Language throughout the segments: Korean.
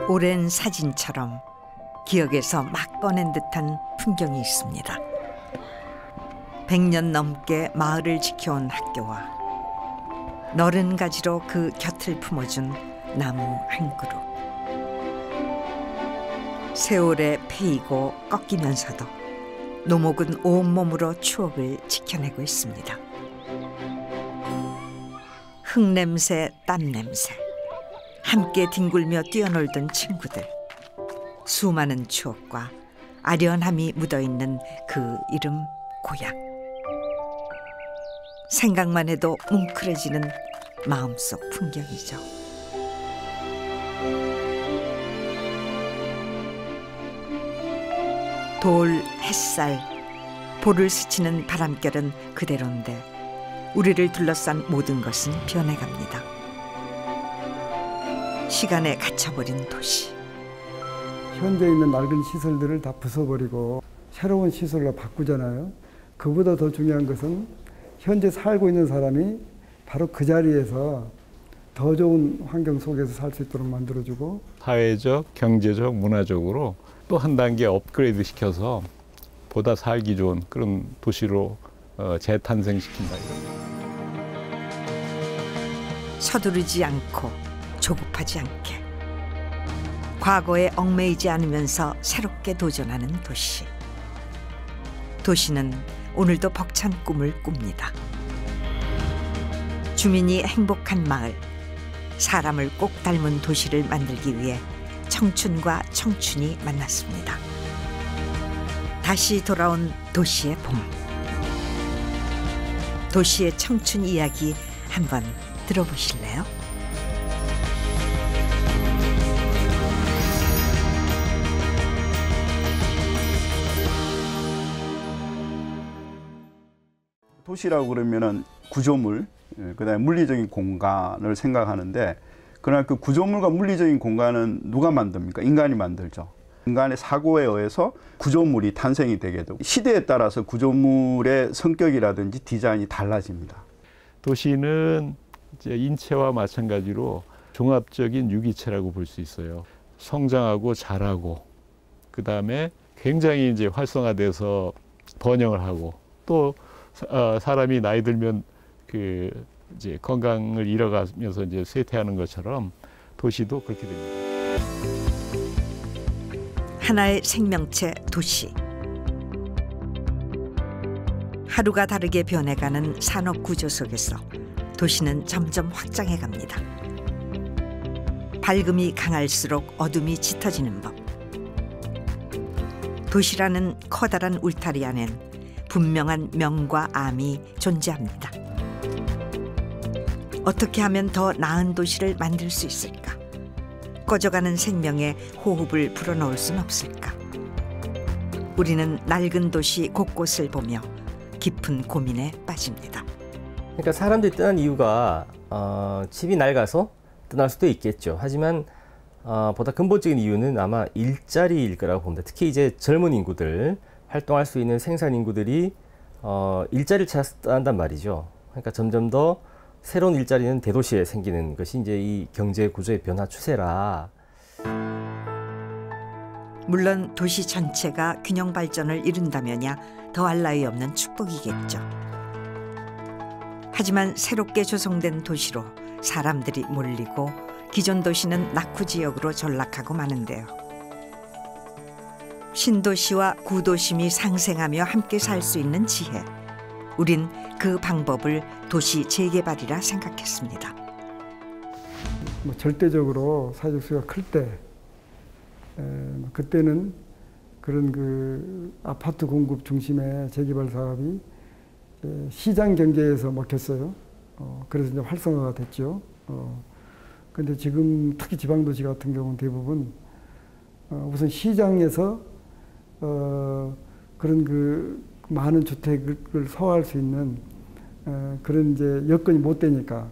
오랜 사진처럼 기억에서 막 꺼낸 듯한 풍경이 있습니다. 100년 넘게 마을을 지켜온 학교와 너른 가지로 그 곁을 품어준 나무 한 그루. 세월에 패이고 꺾이면서도 노목은 온몸으로 추억을 지켜내고 있습니다. 흙냄새, 땀냄새, 함께 뒹굴며 뛰어놀던 친구들, 수많은 추억과 아련함이 묻어있는 그 이름 고향. 생각만 해도 뭉클해지는 마음속 풍경이죠. 돌, 햇살, 볼을 스치는 바람결은 그대로인데 우리를 둘러싼 모든 것은 변해갑니다. 시간에 갇혀버린 도시. 현재 있는 낡은 시설들을 다 부숴버리고 새로운 시설로 바꾸잖아요. 그보다 더 중요한 것은 현재 살고 있는 사람이 바로 그 자리에서 더 좋은 환경 속에서 살 수 있도록 만들어주고, 사회적, 경제적, 문화적으로 또 한 단계 업그레이드 시켜서 보다 살기 좋은 그런 도시로 재탄생시킨다. 서두르지 않고 조급하지 않게, 과거에 얽매이지 않으면서 새롭게 도전하는 도시. 도시는 오늘도 벅찬 꿈을 꿉니다. 주민이 행복한 마을, 사람을 꼭 닮은 도시를 만들기 위해 청춘과 청춘이 만났습니다. 다시 돌아온 도시의 봄. 도시의 청춘 이야기 한번 들어보실래요? 도시라고 그러면은 구조물, 그다음에 물리적인 공간을 생각하는데, 그러나 그 구조물과 물리적인 공간은 누가 만듭니까? 인간이 만들죠. 인간의 사고에 의해서 구조물이 탄생이 되게 되고, 시대에 따라서 구조물의 성격이라든지 디자인이 달라집니다. 도시는 이제 인체와 마찬가지로 종합적인 유기체라고 볼 수 있어요. 성장하고 자라고, 그 다음에 굉장히 이제 활성화돼서 번영을 하고, 또 사람이 나이 들면 그 이제 건강을 잃어가면서 이제 쇠퇴하는 것처럼 도시도 그렇게 됩니다. 하나의 생명체 도시. 하루가 다르게 변해가는 산업 구조 속에서 도시는 점점 확장해 갑니다. 밝음이 강할수록 어둠이 짙어지는 법. 도시라는 커다란 울타리 안엔 분명한 명과 암이 존재합니다. 어떻게 하면 더 나은 도시를 만들 수 있을까? 꺼져가는 생명의 호흡을 불어넣을 순 없을까? 우리는 낡은 도시 곳곳을 보며 깊은 고민에 빠집니다. 그러니까 사람들이 떠난 이유가 집이 낡아서 떠날 수도 있겠죠. 하지만 보다 근본적인 이유는 아마 일자리일 거라고 봅니다. 특히 이제 젊은 인구들, 활동할 수 있는 생산 인구들이 일자리를 찾아서 떠난단 말이죠. 그러니까 점점 더 새로운 일자리는 대도시에 생기는 것이 이제 이 경제 구조의 변화 추세라. 물론 도시 전체가 균형 발전을 이룬다면야 더할 나위 없는 축복이겠죠. 하지만 새롭게 조성된 도시로 사람들이 몰리고 기존 도시는 낙후 지역으로 전락하고 마는데요. 신도시와 구도심이 상생하며 함께 살 수 있는 지혜. 우린 그 방법을 도시 재개발이라 생각했습니다. 절대적으로 사회적 수요가 클 때, 그때는 그런 그 아파트 공급 중심의 재개발 사업이 시장 경제에서 먹혔어요. 그래서 이제 활성화가 됐죠. 근데 지금 특히 지방도시 같은 경우는 대부분 우선 시장에서 그런 그 많은 주택을 소화할 수 있는 그런 이제 여건이 못 되니까.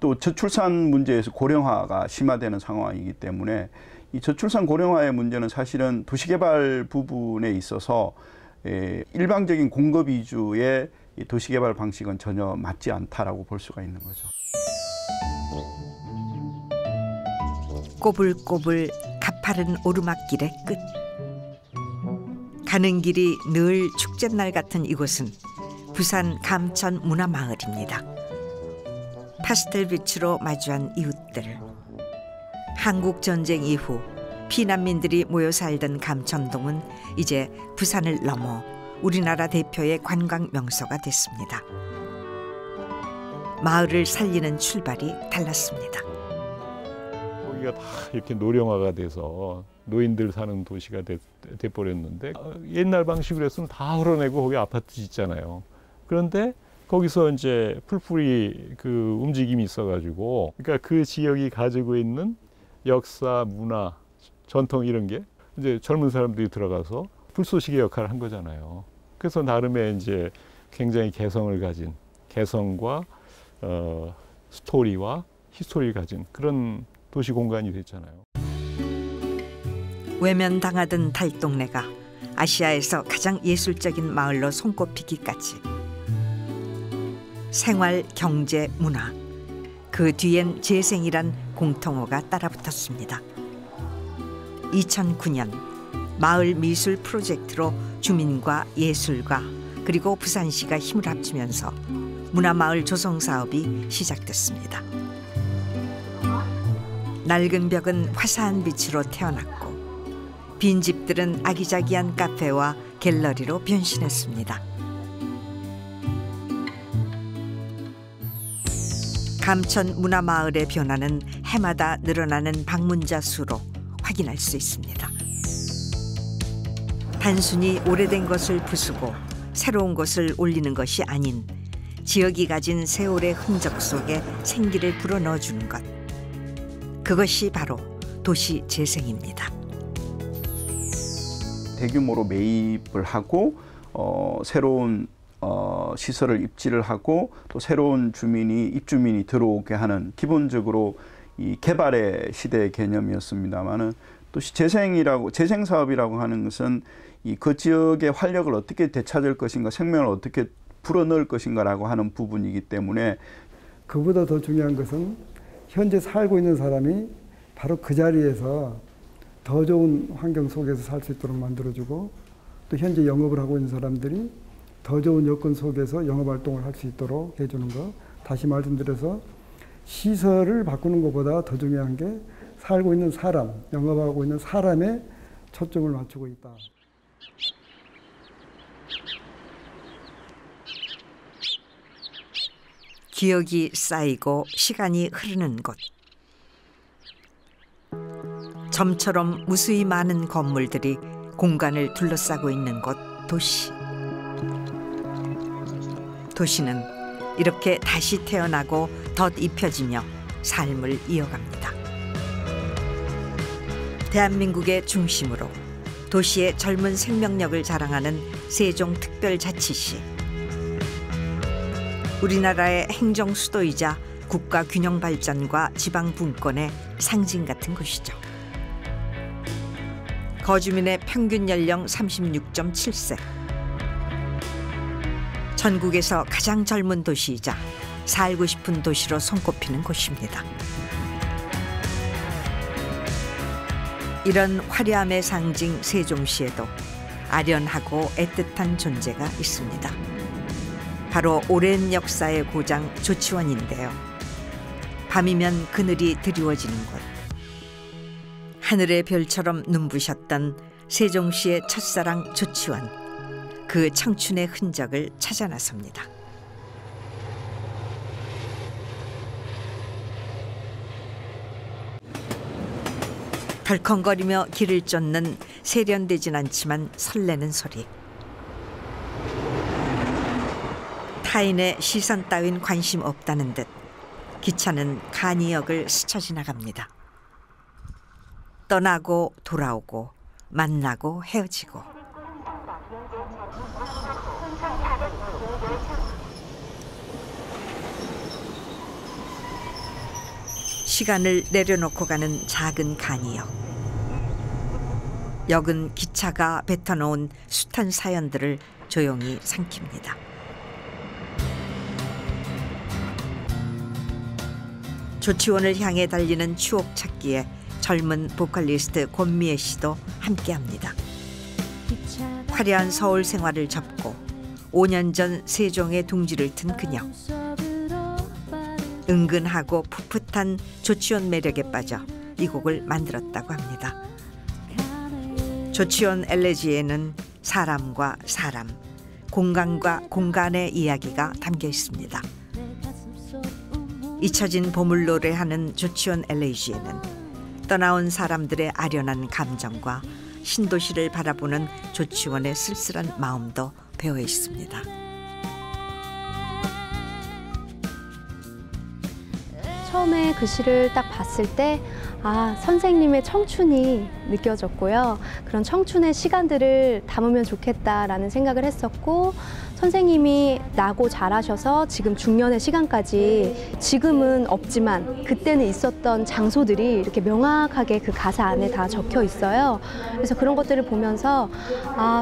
또 저출산 문제에서 고령화가 심화되는 상황이기 때문에 이 저출산 고령화의 문제는 사실은 도시개발 부분에 있어서 일방적인 공급 위주의 도시개발 방식은 전혀 맞지 않다라고 볼 수가 있는 거죠. 꼬불꼬불 가파른 오르막길의 끝. 가는 길이 늘 축제날 같은 이곳은 부산 감천 문화마을입니다. 파스텔 빛으로 마주한 이웃들. 한국전쟁 이후 피난민들이 모여 살던 감천동은 이제 부산을 넘어 우리나라 대표의 관광 명소가 됐습니다. 마을을 살리는 출발이 달랐습니다. 거기가 다 이렇게 노령화가 돼서 노인들 사는 도시가 돼버렸는데 옛날 방식으로 했으면 다 헐어내고 거기 아파트 짓잖아요. 그런데 거기서 이제 풀풀이 그 움직임이 있어가지고 그러니까 그 지역이 가지고 있는 역사, 문화, 전통 이런 게 이제 젊은 사람들이 들어가서 불쏘시개 역할을 한 거잖아요. 그래서 나름의 이제 굉장히 개성을 가진 개성과 스토리와 히스토리를 가진 그런 도시 공간이 됐잖아요. 외면당하던 달동네가 아시아에서 가장 예술적인 마을로 손꼽히기까지. 생활, 경제, 문화, 그 뒤엔 재생이란 공통어가 따라붙었습니다. 2009년 마을 미술 프로젝트로 주민과 예술가 그리고 부산시가 힘을 합치면서 문화마을 조성 사업이 시작됐습니다. 낡은 벽은 화사한 빛으로 태어났고 빈집들은 아기자기한 카페와 갤러리로 변신했습니다. 감천 문화마을의 변화는 해마다 늘어나는 방문자 수로 확인할 수 있습니다. 단순히 오래된 것을 부수고 새로운 것을 올리는 것이 아닌 지역이 가진 세월의 흔적 속에 생기를 불어넣어주는 것. 그것이 바로 도시 재생입니다. 대규모로 매입을 하고 새로운 시설을 입지를 하고 또 새로운 입주민이 들어오게 하는 기본적으로 이 개발의 시대의 개념이었습니다만은 또 재생 사업이라고 하는 것은 그 지역의 활력을 어떻게 되찾을 것인가, 생명을 어떻게 불어넣을 것인가라고 하는 부분이기 때문에 그보다 더 중요한 것은 현재 살고 있는 사람이 바로 그 자리에서 더 좋은 환경 속에서 살 수 있도록 만들어주고 또 현재 영업을 하고 있는 사람들이 더 좋은 여건 속에서 영업활동을 할 수 있도록 해주는 것. 다시 말씀드려서 시설을 바꾸는 것보다 더 중요한 게 살고 있는 사람, 영업하고 있는 사람에 초점을 맞추고 있다. 기억이 쌓이고 시간이 흐르는 곳. 점처럼 무수히 많은 건물들이 공간을 둘러싸고 있는 곳, 도시. 도시는 이렇게 다시 태어나고 덧입혀지며 삶을 이어갑니다. 대한민국의 중심으로 도시의 젊은 생명력을 자랑하는 세종특별자치시. 우리나라의 행정 수도이자 국가 균형 발전과 지방 분권의 상징 같은 곳이죠. 거주민의 평균 연령 36.7세. 전국에서 가장 젊은 도시이자 살고 싶은 도시로 손꼽히는 곳입니다. 이런 화려함의 상징 세종시에도 아련하고 애틋한 존재가 있습니다. 바로 오랜 역사의 고장 조치원인데요. 밤이면 그늘이 드리워지는 곳. 하늘의 별처럼 눈부셨던 세종시의 첫사랑 조치원. 그 청춘의 흔적을 찾아 나섭니다. 덜컹거리며 길을 쫓는 세련되진 않지만 설레는 소리. 타인의 시선 따윈 관심 없다는 듯 기차는 간이역을 스쳐 지나갑니다. 떠나고 돌아오고 만나고 헤어지고. 시간을 내려놓고 가는 작은 간이역. 역은 기차가 뱉어놓은 숱한 사연들을 조용히 삼킵니다. 조치원을 향해 달리는 추억 찾기에 젊은 보컬리스트 권미애 씨도 함께합니다. 화려한 서울 생활을 접고 5년 전 세종의 둥지를 튼 그녀. 은근하고 풋풋한 조치원 매력에 빠져 이 곡을 만들었다고 합니다. 조치원 엘레지에는 사람과 사람, 공간과 공간의 이야기가 담겨 있습니다. 잊혀진 보물 노래하는 조치원 엘레지에는 떠나온 사람들의 아련한 감정과 신도시를 바라보는 조치원의 쓸쓸한 마음도 배어 있습니다. 처음에 그 시를 딱 봤을 때 선생님의 청춘이 느껴졌고요. 그런 청춘의 시간들을 담으면 좋겠다라는 생각을 했었고, 선생님이 나고 자라셔서 지금 중년의 시간까지 지금은 없지만 그때는 있었던 장소들이 이렇게 명확하게 그 가사 안에 다 적혀 있어요. 그래서 그런 것들을 보면서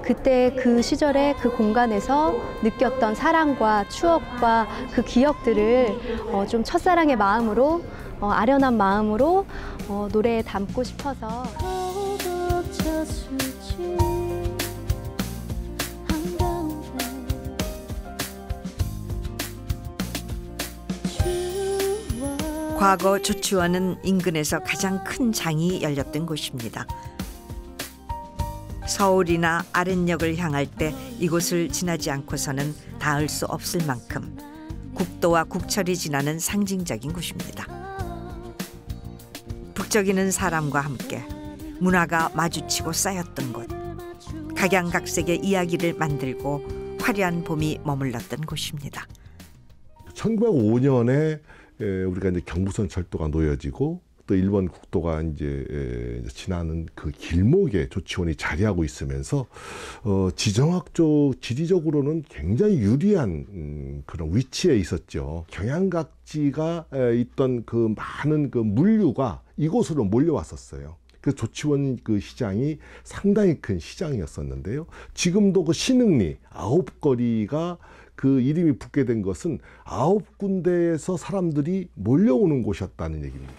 그때 그 시절에 그 공간에서 느꼈던 사랑과 추억과 그 기억들을 좀 첫사랑의 마음으로 아련한 마음으로 노래에 담고 싶어서. 과거 조치원은 인근에서 가장 큰 장이 열렸던 곳입니다. 서울이나 아랫역을 향할 때 이곳을 지나지 않고서는 닿을 수 없을 만큼 국도와 국철이 지나는 상징적인 곳입니다. 북적이는 사람과 함께 문화가 마주치고 쌓였던 곳, 각양각색의 이야기를 만들고 화려한 봄이 머물렀던 곳입니다. 1905년에 우리가 이제 경부선 철도가 놓여지고 또 일본 국도가 이제 지나는 그 길목에 조치원이 자리하고 있으면서 지정학적 지리적으로는 굉장히 유리한 그런 위치에 있었죠. 경양각지가 있던 그 많은 그 물류가 이곳으로 몰려왔었어요. 그래서 조치원 그 시장이 상당히 큰 시장이었었는데요. 지금도 그 신흥리 9거리가 그 이름이 붙게 된 것은 9군데에서 사람들이 몰려오는 곳이었다는 얘기입니다.